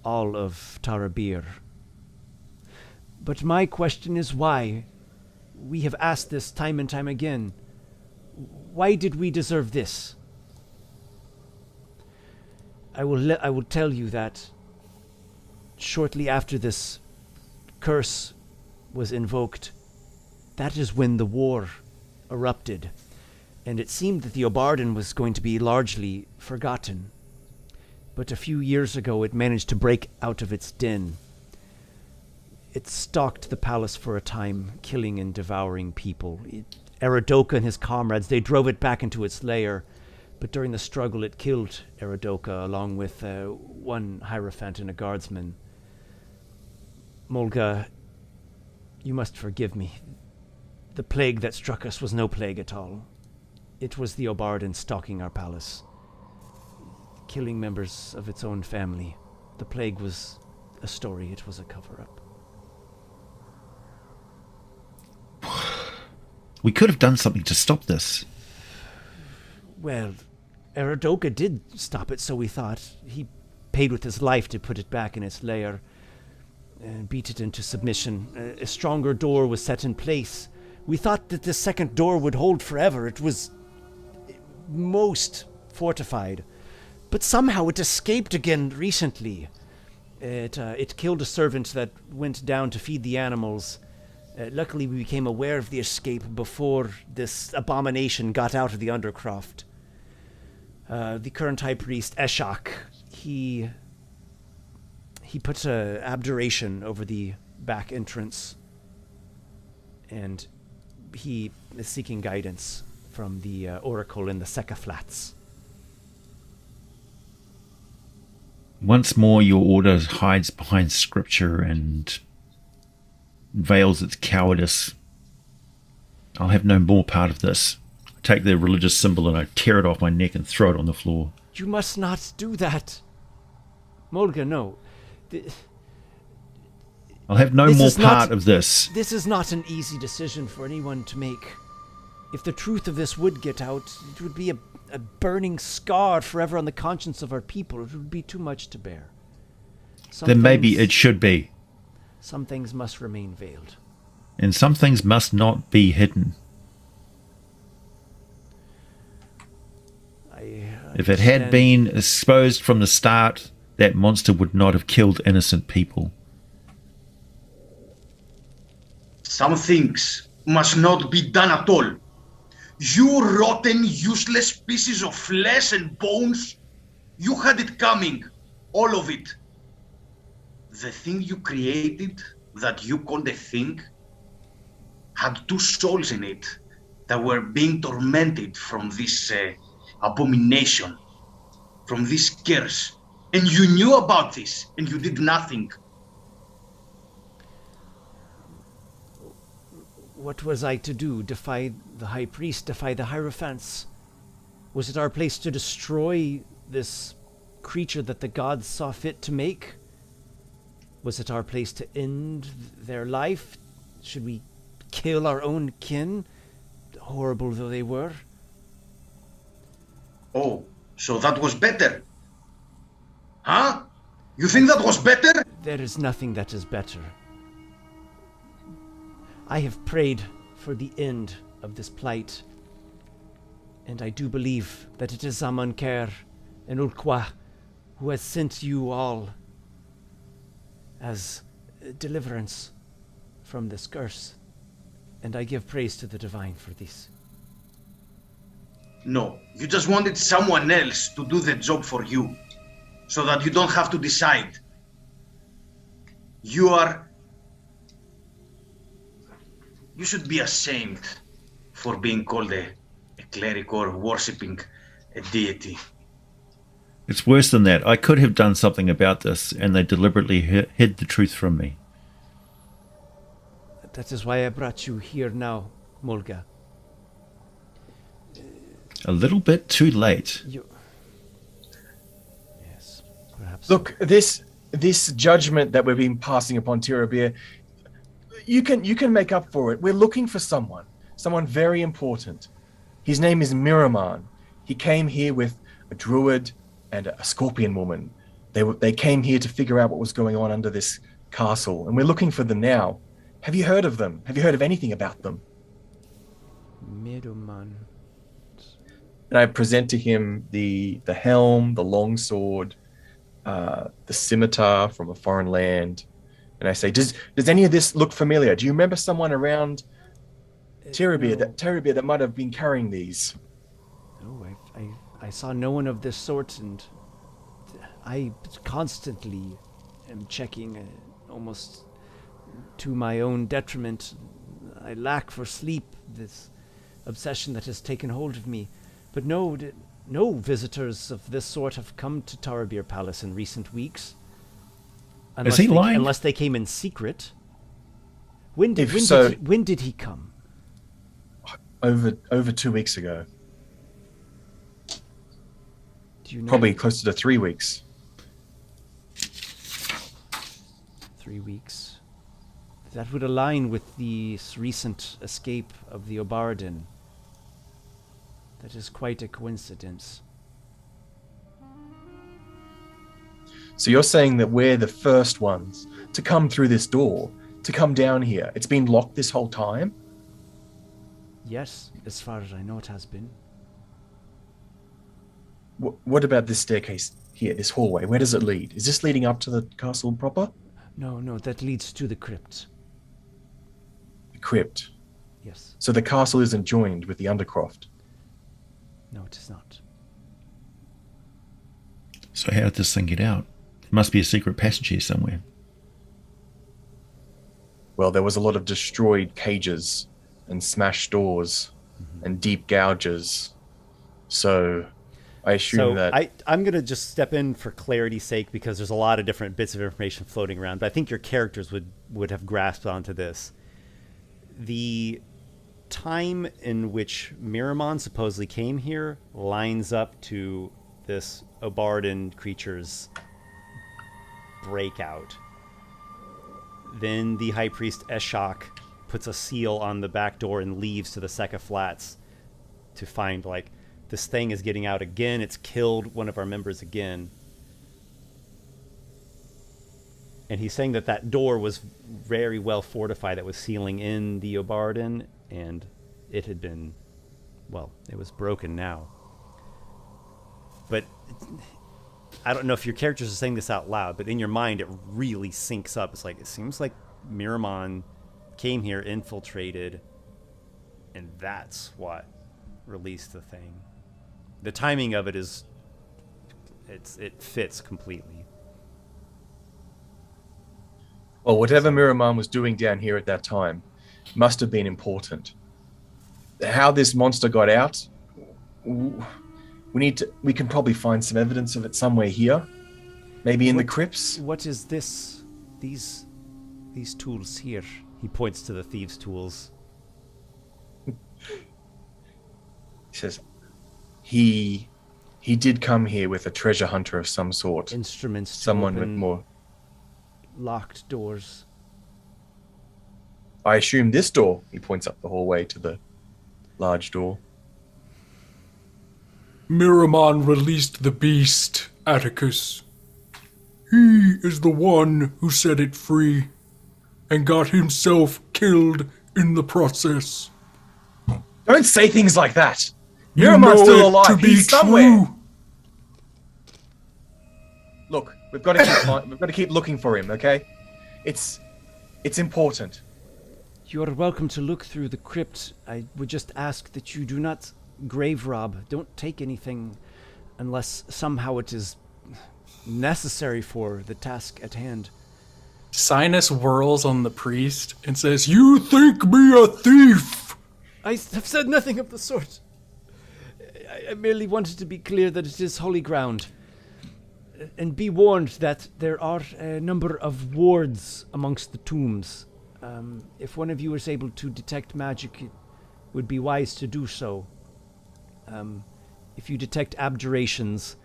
all of Tarabir. But my question is why? We have asked this time and time again. Why did we deserve this? I will tell you that shortly after this curse was invoked, that is when the war erupted, and it seemed that the Obaradon was going to be largely forgotten. But a few years ago it managed to break out of its den. It stalked the palace for a time, killing and devouring people. Eridoka and his comrades, they drove it back into its lair, but during the struggle it killed Eridoka along with one Hierophant and a guardsman. Mulga, you must forgive me. The plague that struck us was no plague at all. It was the Obaradon stalking our palace, killing members of its own family. The plague was a story. It was a cover-up. We could have done something to stop this. Well, Eridoka did stop it, so we thought. He paid with his life to put it back in its lair and beat it into submission. A stronger door was set in place. We thought that the second door would hold forever. It was most fortified. But somehow it escaped again recently. It killed a servant that went down to feed the animals. Luckily, we became aware of the escape before this abomination got out of the Undercroft. The current high priest, Eshak, he put an abjuration over the back entrance, and he is seeking guidance from the oracle in the Seka Flats. Once more, your order hides behind scripture and veils its cowardice. I'll have no more part of this. I take the religious symbol and I tear it off my neck and throw it on the floor. You must not do that. Mulga, no. I'll have no more part of this. This is not an easy decision for anyone to make. If the truth of this would get out, it would be a burning scar forever on the conscience of our people. It would be too much to bear. Then maybe it should be. Some things must remain veiled. And some things must not be hidden. If it had been exposed from the start, that monster would not have killed innocent people. Some things must not be done at all. You rotten, useless pieces of flesh and bones. You had it coming. All of it. The thing you created, that you called a thing, had two souls in it that were being tormented from this abomination, from this curse. And you knew about this, and you did nothing. What was I to do? Defy the High Priest? Defy the Hierophants? Was it our place to destroy this creature that the gods saw fit to make? Was it our place to end their life? Should we kill our own kin, horrible though they were? Oh, so that was better? Huh? You think that was better? There is nothing that is better. I have prayed for the end of this plight, and I do believe that it is Amanker and Ulqua who has sent you all as deliverance from this curse, and I give praise to the Divine for this. No, you just wanted someone else to do the job for you, so that you don't have to decide. You should be ashamed for being called a cleric or worshipping a deity. It's worse than that. I could have done something about this, and they deliberately hid the truth from me. That is why I brought you here now, Mulga. A little bit too late. Yes, perhaps. Look, this judgment that we've been passing upon Tirabir, you can make up for it. We're looking for someone very important. His name is Miraman. He came here with a druid and a scorpion woman. They came here to figure out what was going on under this castle, and we're looking for them now. Have you heard of them? Have you heard of anything about them? Miraman. And I present to him the helm, the longsword, the scimitar from a foreign land. And I say, does any of this look familiar? Do you remember someone around Tirabir, No. that might have been carrying these? No, I saw no one of this sort, and I constantly am checking, almost to my own detriment. I lack for sleep, this obsession that has taken hold of me. But no visitors of this sort have come to Tirabir Palace in recent weeks. Is he lying? Unless they came in secret. When did he come? Over 2 weeks ago. Do you know? Probably closer to 3 weeks. 3 weeks. That would align with the recent escape of the Obardin. That is quite a coincidence. So you're saying that we're the first ones to come through this door, to come down here. It's been locked this whole time? Yes, as far as I know, it has been. What about this staircase here, this hallway? Where does it lead? Is this leading up to the castle proper? No, that leads to the crypt. The crypt. Yes. So the castle isn't joined with the Undercroft. No, it is not. So how did this thing get out? There must be a secret passage here somewhere. Well, there was a lot of destroyed cages and smashed doors and deep gouges. So I assume that... I'm going to just step in for clarity's sake, because there's a lot of different bits of information floating around, but I think your characters would have grasped onto this. The time in which Miraman supposedly came here lines up to this Obardin creature's breakout. Then the High Priest Eshok puts a seal on the back door and leaves to the Seka Flats to find, like, this thing is getting out again. It's killed one of our members again. And he's saying that door was very well fortified, that was sealing in the Obardin, and it had been, well, it was broken now. But I don't know if your characters are saying this out loud, but in your mind, it really syncs up. It's like, it seems like Miramon came here, infiltrated, and that's what released the thing. The timing of it is, it fits completely. Well, whatever Miramon was doing down here at that time must have been important. How this monster got out, we can probably find some evidence of it somewhere here. Maybe in the crypts. What is this? These tools here. He points to the thieves' tools. He says, he did come here with a treasure hunter of some sort. Instruments. Someone with more. Locked doors. I assume this door. He points up the hallway to the large door. Miramon released the beast, Atticus. He is the one who set it free and got himself killed in the process. Don't say things like that. You Miramon's know still it alive. to be He's somewhere. true. Look, we've got to keep looking for him. Okay, it's important. You are welcome to look through the crypt. I would just ask that you do not grave rob. Don't take anything unless somehow it is necessary for the task at hand. Cynus whirls on the priest and says, You think me a thief? I have said nothing of the sort. I merely wanted to be clear that it is holy ground. And be warned that there are a number of wards amongst the tombs. If one of you is able to detect magic, it would be wise to do so. If you detect abjurations,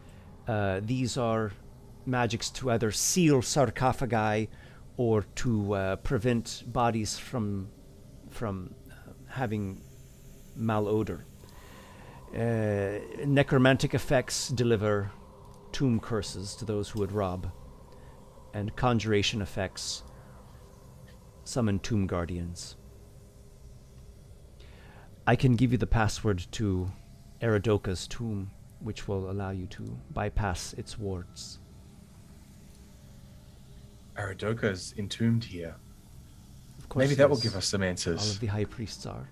these are magics to either seal sarcophagi or to prevent bodies from having malodor. Necromantic effects deliver tomb curses to those who would rob, and conjuration effects summon tomb guardians. I can give you the password to Eridoka's tomb, which will allow you to bypass its wards. Eridoka's entombed here. Of course, Maybe that will yes, give us some all answers. of the high priests are.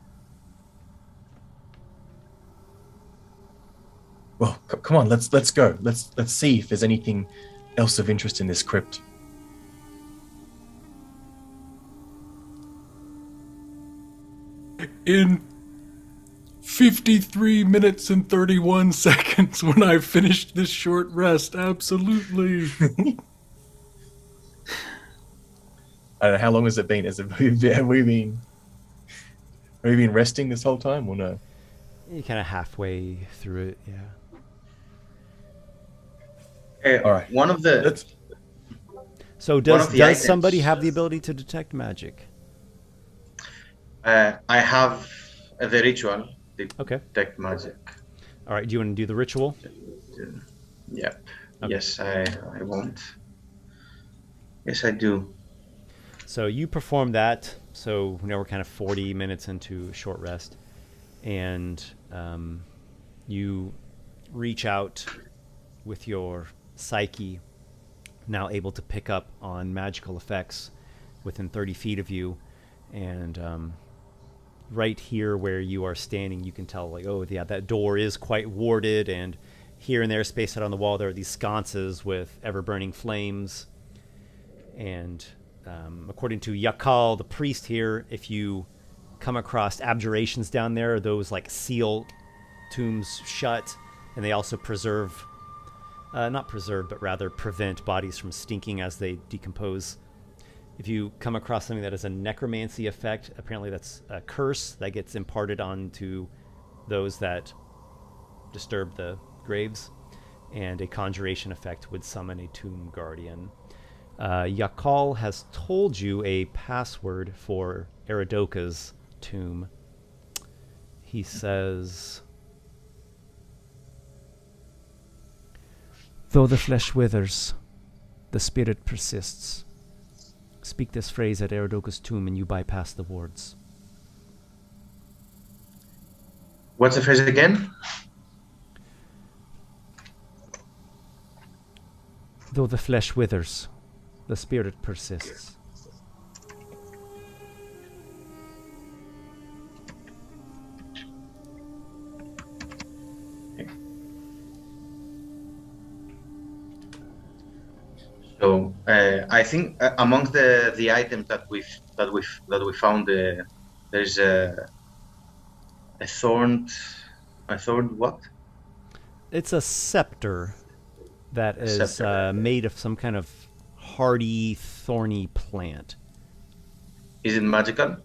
Well, come on, let's go. Let's see if there's anything else of interest in this crypt. In 53 minutes and 31 seconds when I finished this short rest, absolutely. I don't know, how long has it been? Have we been resting this whole time or no? You're kind of halfway through it, yeah. All right. One of the So does somebody have the ability to detect magic? I have the ritual. Okay. Detect magic. All right. Do you want to do the ritual? Yep. Okay. Yes, I won't. Yes, I do. So you perform that. So now we're kind of 40 minutes into a short rest, and you reach out with your psyche, now able to pick up on magical effects within 30 feet of you, and right here where you are standing, you can tell, like, oh yeah, that door is quite warded, and here and there, spaced out on the wall, there are these sconces with ever-burning flames. And according to Yakal, the priest here, if you come across abjurations down there, those like seal tombs shut, and they also preserve, not preserve, but rather prevent bodies from stinking as they decompose. If you come across something that has a necromancy effect, apparently that's a curse that gets imparted onto those that disturb the graves, and a conjuration effect would summon a tomb guardian. Yakal has told you a password for Eridoka's tomb. He says, Though the flesh withers, the spirit persists. Speak this phrase at Eridoka's tomb and you bypass the wards. What's the phrase again? Though the flesh withers, the spirit persists. So I think among the items that we found, there's a thorned what? It's a scepter that is made of some kind of hardy, thorny plant. Is it magical?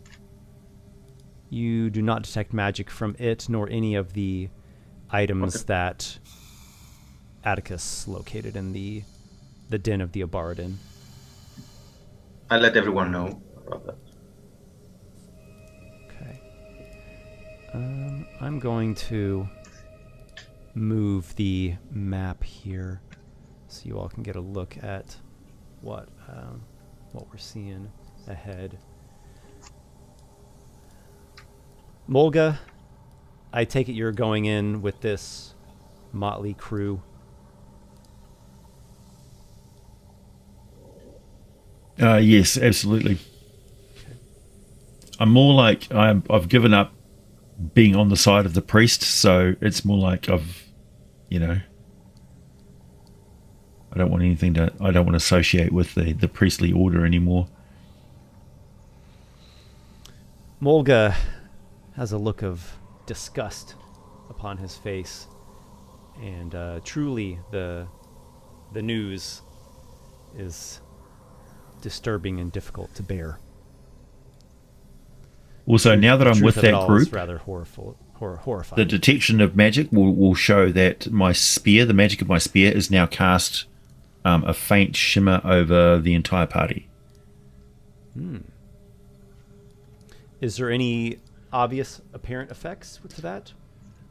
You do not detect magic from it, nor any of the items that Atticus located in the den of the Obaradin. I'll let everyone know about that. Okay. I'm going to move the map here so you all can get a look at what we're seeing ahead. Mulga, I take it you're going in with this motley crew. Yes, absolutely. I'm more like I've given up being on the side of the priest, so it's more like I don't want I don't want to associate with the priestly order anymore. Mulga has a look of disgust upon his face, and truly the news is disturbing and difficult to bear. Also, now that I'm with that group, rather horrifying. the detection of magic will show that the magic of my spear is now cast a faint shimmer over the entire party. Is there any obvious apparent effects to that?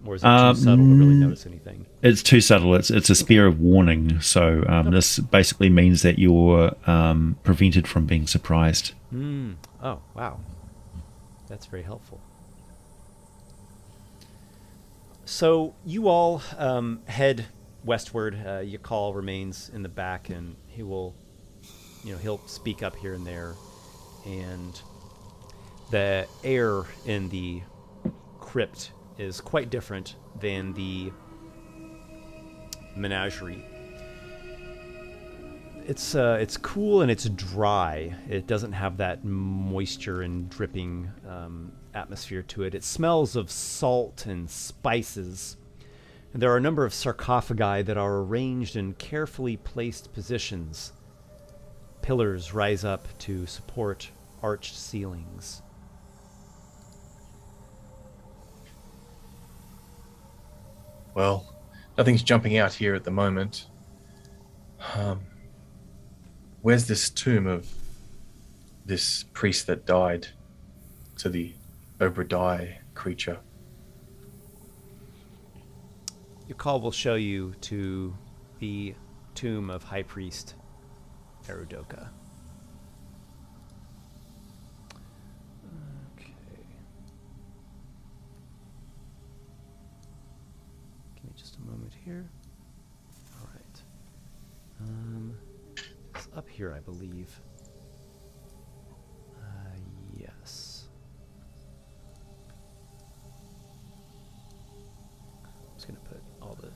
Or is it too subtle to really notice anything? It's too subtle. It's a spear of warning. So this basically means that you're prevented from being surprised. Oh, wow. That's very helpful. So you all head westward. Yakal remains in the back, and he'll speak up here and there. And the air in the crypt is quite different than the menagerie. It's cool and it's dry. It doesn't have that moisture and dripping atmosphere to it. It smells of salt and spices. And there are a number of sarcophagi that are arranged in carefully placed positions. Pillars rise up to support arched ceilings. Well, nothing's jumping out here at the moment. Where's this tomb of this priest that died to the Obradai creature? Your call will show you to the tomb of High Priest Eridoka. Okay. Give me just a moment here. All right. It's up here, I believe. Yes. I'm just going to put all the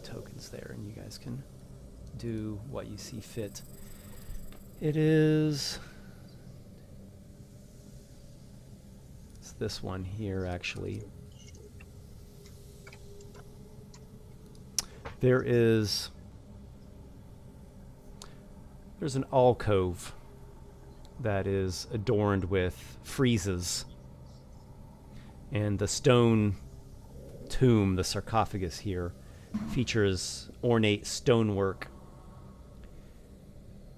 tokens there, and you guys can do what you see fit. It's this one here, actually. There's an alcove that is adorned with friezes, and the stone tomb, the sarcophagus here, features ornate stonework.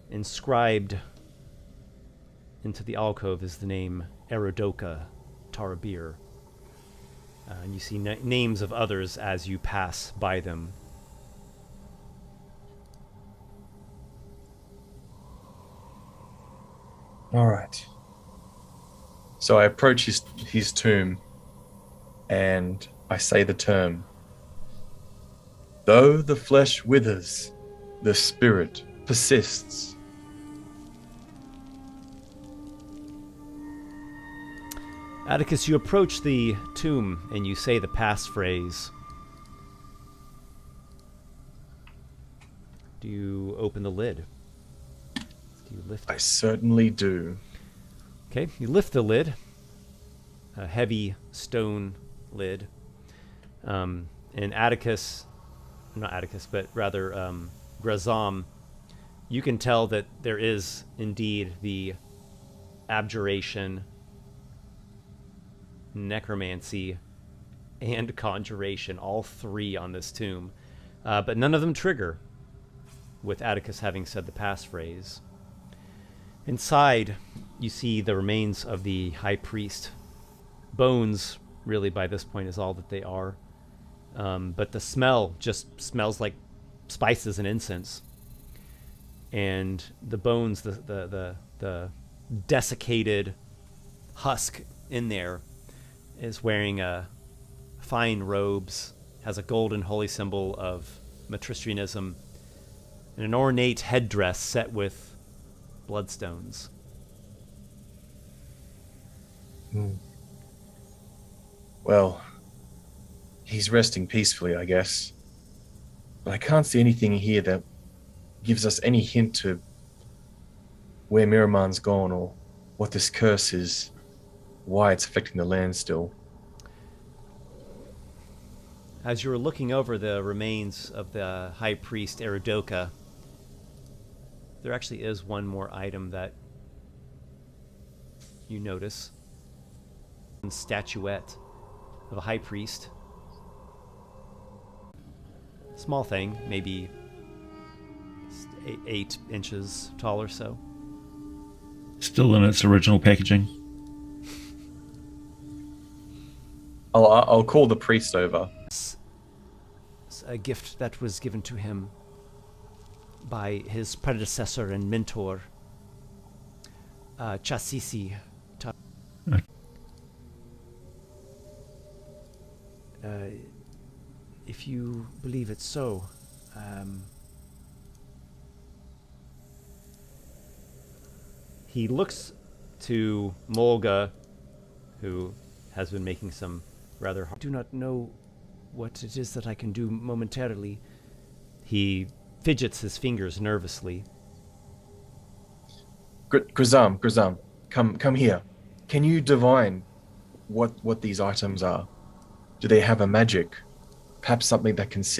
Inscribed into the alcove is the name Eridoka Tarabir. And you see names of others as you pass by them. All right. So I approach his tomb, and I say the term, "Though the flesh withers, The spirit persists. Atticus, you approach the tomb and you say the passphrase. Do you open the lid? Do you lift it? I certainly do. Okay, you lift the lid. A heavy stone lid. And Atticus, not Atticus, but rather Grazam, you can tell that there is indeed the abjuration, necromancy, and conjuration, all three on this tomb. But none of them trigger, with Atticus having said the passphrase. Inside, you see the remains of the high priest. Bones, really, by this point, is all that they are. But the smell just smells like spices and incense. And the bones, the desiccated husk in there is wearing fine robes, has a golden holy symbol of Matristrianism, and an ornate headdress set with bloodstones. Well, he's resting peacefully, I guess. But I can't see anything here that gives us any hint to where Miramon's gone or what this curse is, why it's affecting the land still. As you were looking over the remains of the high priest Eridoka, there actually is one more item that you notice. A statuette of a high priest. Small thing, maybe 8 inches tall or so. Still in its original packaging. I'll call the priest over. It's a gift that was given to him by his predecessor and mentor, Chasisi. If you believe it's so, He looks to Mulga, who has been making some rather hard... I do not know what it is that I can do momentarily. He fidgets his fingers nervously. Grazam, come here. Can you divine what these items are? Do they have a magic? Perhaps something that can see